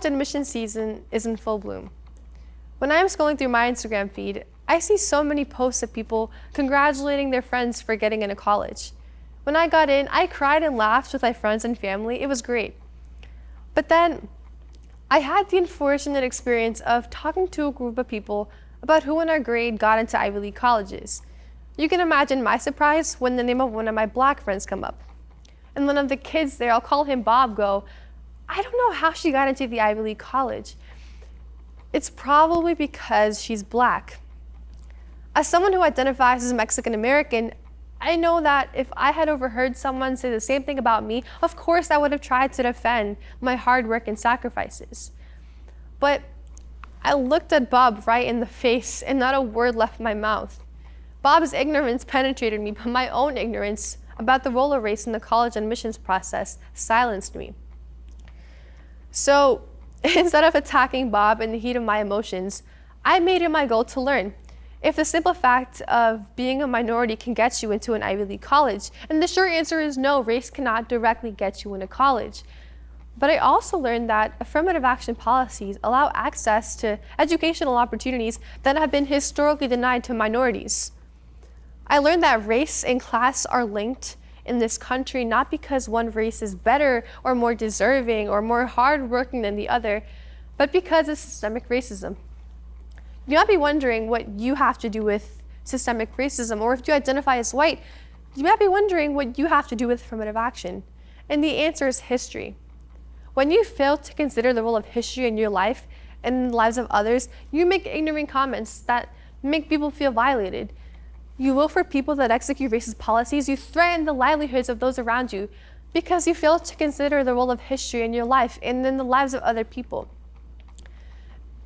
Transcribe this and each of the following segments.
admission season is in full bloom. When I'm scrolling through my Instagram feed, I see so many posts of people congratulating their friends for getting into college. When I got in, I cried and laughed with my friends and family. It was great. But then, I had the unfortunate experience of talking to a group of people about who in our grade got into Ivy League colleges. You can imagine my surprise when the name of one of my black friends come up. And one of the kids there, I'll call him Bob, go, "I don't know how she got into the Ivy League college. It's probably because she's black." As someone who identifies as Mexican American, I know that if I had overheard someone say the same thing about me, of course I would have tried to defend my hard work and sacrifices. But I looked at Bob right in the face and not a word left my mouth. Bob's ignorance penetrated me, but my own ignorance about the roller race in the college admissions process silenced me. So instead of attacking Bob in the heat of my emotions, I made it my goal to learn. If the simple fact of being a minority can get you into an Ivy League college, and the short answer is no, race cannot directly get you into college. But I also learned that affirmative action policies allow access to educational opportunities that have been historically denied to minorities. I learned that race and class are linked in this country not because one race is better or more deserving or more hardworking than the other, but because of systemic racism. You might be wondering what you have to do with systemic racism, or if you identify as white, you might be wondering what you have to do with affirmative action. And the answer is history. When you fail to consider the role of history in your life and in the lives of others, you make ignorant comments that make people feel violated. You will for people that execute racist policies. You threaten the livelihoods of those around you because you fail to consider the role of history in your life and in the lives of other people.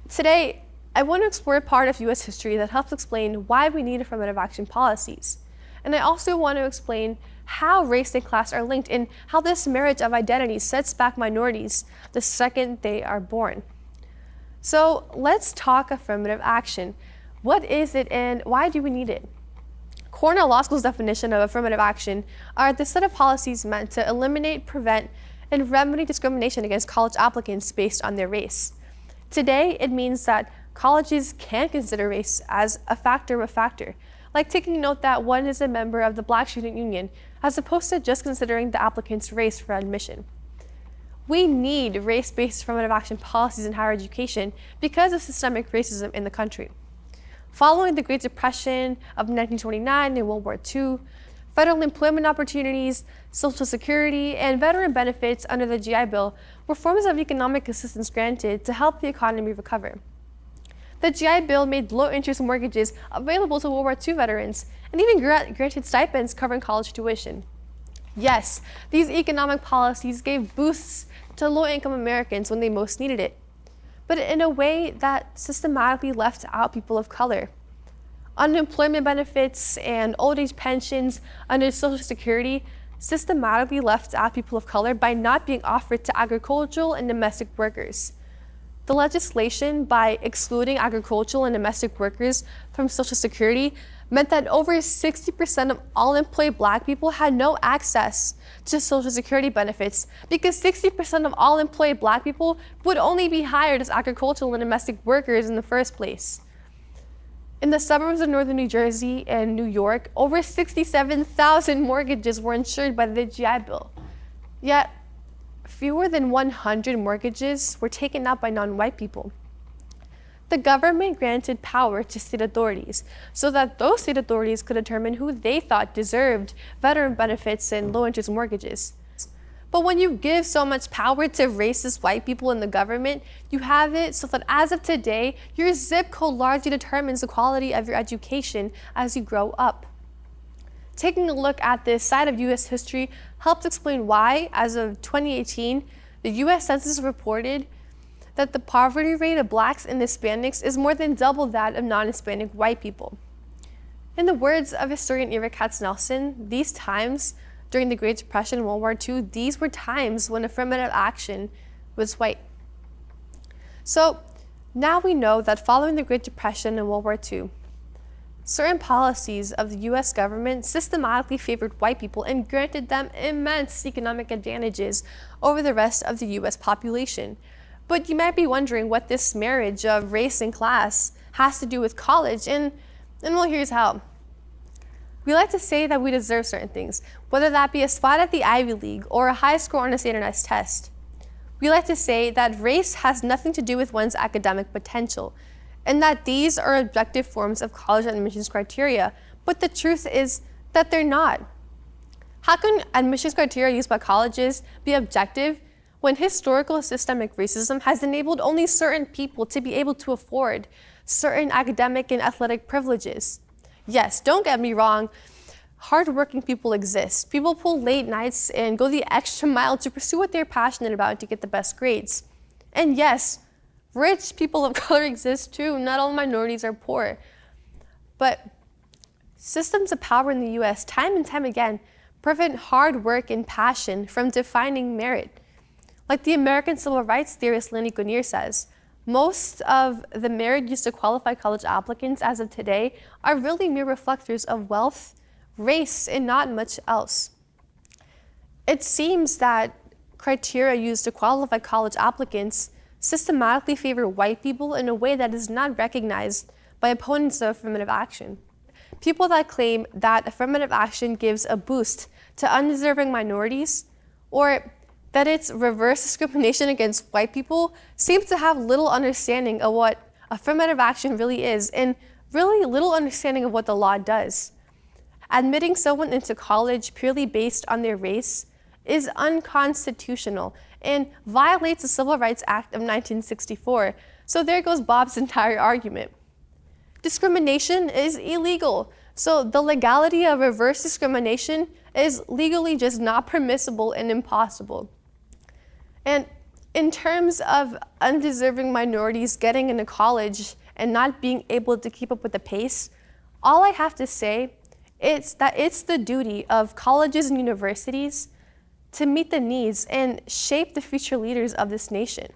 Today, I want to explore a part of U.S. history that helps explain why we need affirmative action policies. And I also want to explain how race and class are linked and how this marriage of identities sets back minorities the second they are born. So let's talk affirmative action. What is it and why do we need it? Cornell Law School's definition of affirmative action are the set of policies meant to eliminate, prevent, and remedy discrimination against college applicants based on their race. Today, it means that colleges can consider race as a factor, like taking note that one is a member of the Black Student Union, as opposed to just considering the applicant's race for admission. We need race-based affirmative action policies in higher education because of systemic racism in the country. Following the Great Depression of 1929 and World War II, federal employment opportunities, Social Security, and veteran benefits under the GI Bill were forms of economic assistance granted to help the economy recover. The GI Bill made low-interest mortgages available to World War II veterans and even granted stipends covering college tuition. Yes, these economic policies gave boosts to low-income Americans when they most needed it, but in a way that systematically left out people of color. Unemployment benefits and old age pensions under Social Security systematically left out people of color by not being offered to agricultural and domestic workers. The legislation, by excluding agricultural and domestic workers from Social Security, meant that over 60% of all employed Black people had no access to Social Security benefits because 60% of all employed Black people would only be hired as agricultural and domestic workers in the first place. In the suburbs of northern New Jersey and New York, over 67,000 mortgages were insured by the GI Bill. Yet, fewer than 100 mortgages were taken out by non-white people. The government granted power to state authorities so that those state authorities could determine who they thought deserved veteran benefits and low-interest mortgages. But when you give so much power to racist white people in the government, you have it so that as of today, your zip code largely determines the quality of your education as you grow up. Taking a look at this side of U.S. history helps explain why, as of 2018, the U.S. Census reported that the poverty rate of Blacks and Hispanics is more than double that of non-Hispanic white people. In the words of historian Eric Katz-Nelson, these times, during the Great Depression and World War II, these were times when affirmative action was white. So now we know that following the Great Depression and World War II, certain policies of the U.S. government systematically favored white people and granted them immense economic advantages over the rest of the U.S. population. But you might be wondering what this marriage of race and class has to do with college, and well, here's how. We like to say that we deserve certain things, whether that be a spot at the Ivy League or a high score on a standardized test. We like to say that race has nothing to do with one's academic potential, and that these are objective forms of college admissions criteria, but the truth is that they're not. How can admissions criteria used by colleges be objective when historical systemic racism has enabled only certain people to be able to afford certain academic and athletic privileges? Yes, don't get me wrong, hardworking people exist. People pull late nights and go the extra mile to pursue what they're passionate about to get the best grades. And yes, rich people of color exist too. Not all minorities are poor. But systems of power in the US, time and time again, prevent hard work and passion from defining merit. Like the American civil rights theorist Lenny Grenier says, most of the merit used to qualify college applicants as of today are really mere reflectors of wealth, race, and not much else. It seems that criteria used to qualify college applicants systematically favor white people in a way that is not recognized by opponents of affirmative action. People that claim that affirmative action gives a boost to undeserving minorities, or that it's reverse discrimination against white people, seems to have little understanding of what affirmative action really is, and really little understanding of what the law does. Admitting someone into college purely based on their race is unconstitutional and violates the Civil Rights Act of 1964. So there goes Bob's entire argument. Discrimination is illegal. So the legality of reverse discrimination is legally just not permissible and impossible. And in terms of undeserving minorities getting into college and not being able to keep up with the pace, all I have to say is that it's the duty of colleges and universities to meet the needs and shape the future leaders of this nation.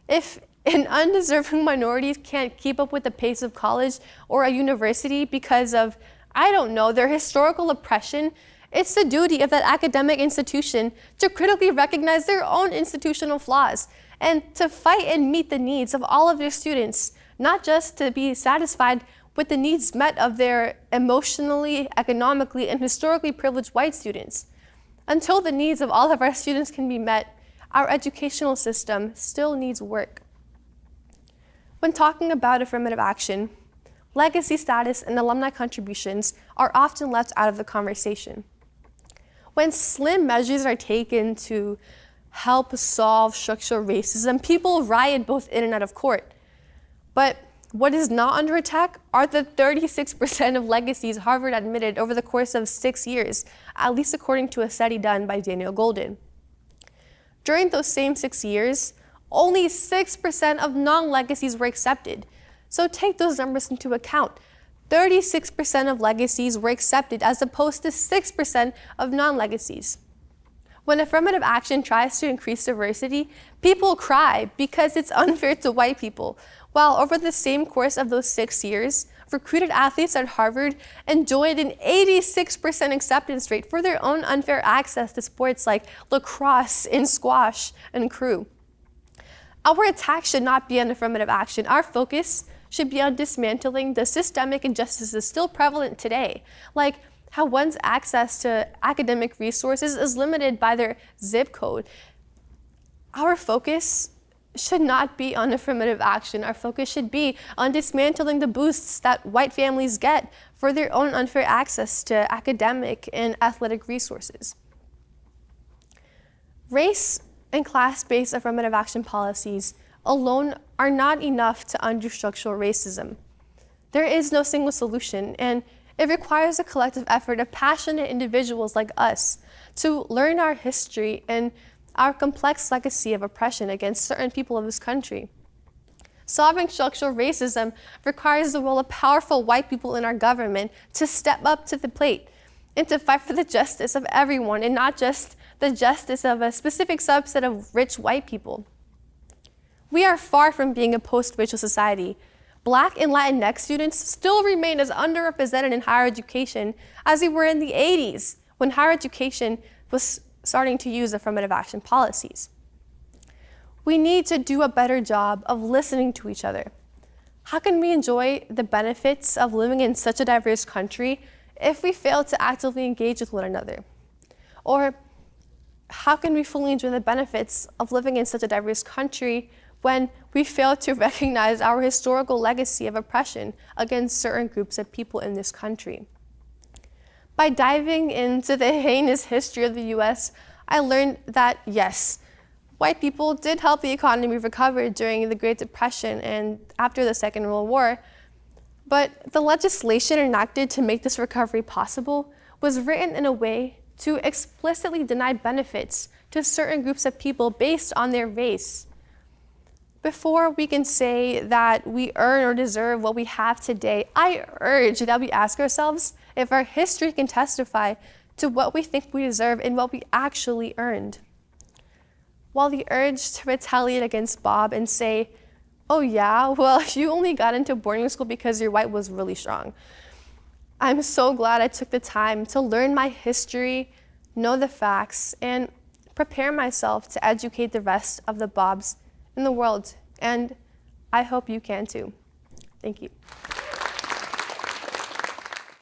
If an undeserving minority can't keep up with the pace of college or a university because of, I don't know, their historical oppression, it's the duty of that academic institution to critically recognize their own institutional flaws and to fight and meet the needs of all of their students, not just to be satisfied with the needs met of their emotionally, economically, and historically privileged white students. Until the needs of all of our students can be met, our educational system still needs work. When talking about affirmative action, legacy status and alumni contributions are often left out of the conversation. When slim measures are taken to help solve structural racism, people riot both in and out of court. But what is not under attack are the 36% of legacies Harvard admitted over the course of 6 years, at least according to a study done by Daniel Golden. During those same 6 years, only 6% of non-legacies were accepted. So take those numbers into account. 36% of legacies were accepted as opposed to 6% of non-legacies. When affirmative action tries to increase diversity, people cry because it's unfair to white people, while over the same course of those 6 years, recruited athletes at Harvard enjoyed an 86% acceptance rate for their own unfair access to sports like lacrosse and squash and crew. Our attack should not be on affirmative action. Our focus should be on dismantling the systemic injustices still prevalent today, like how one's access to academic resources is limited by their zip code. Our focus should not be on affirmative action. Our focus should be on dismantling the boosts that white families get for their own unfair access to academic and athletic resources. Race and class-based affirmative action policies alone are not enough to undo structural racism. There is no single solution, and it requires a collective effort of passionate individuals like us to learn our history and our complex legacy of oppression against certain people of this country. Solving structural racism requires the role of powerful white people in our government to step up to the plate and to fight for the justice of everyone and not just the justice of a specific subset of rich white people. We are far from being a post-racial society. Black and Latinx students still remain as underrepresented in higher education as they were in the 80s, when higher education was starting to use affirmative action policies. We need to do a better job of listening to each other. How can we enjoy the benefits of living in such a diverse country if we fail to actively engage with one another? Or how can we fully enjoy the benefits of living in such a diverse country when we fail to recognize our historical legacy of oppression against certain groups of people in this country? By diving into the heinous history of the US, I learned that yes, white people did help the economy recover during the Great Depression and after the Second World War, but the legislation enacted to make this recovery possible was written in a way to explicitly deny benefits to certain groups of people based on their race. Before we can say that we earn or deserve what we have today, I urge that we ask ourselves if our history can testify to what we think we deserve and what we actually earned. While the urge to retaliate against Bob and say, oh yeah, well, you only got into boarding school because your white was really strong. I'm so glad I took the time to learn my history, know the facts, and prepare myself to educate the rest of the Bobs in the world. And I hope you can too. Thank you.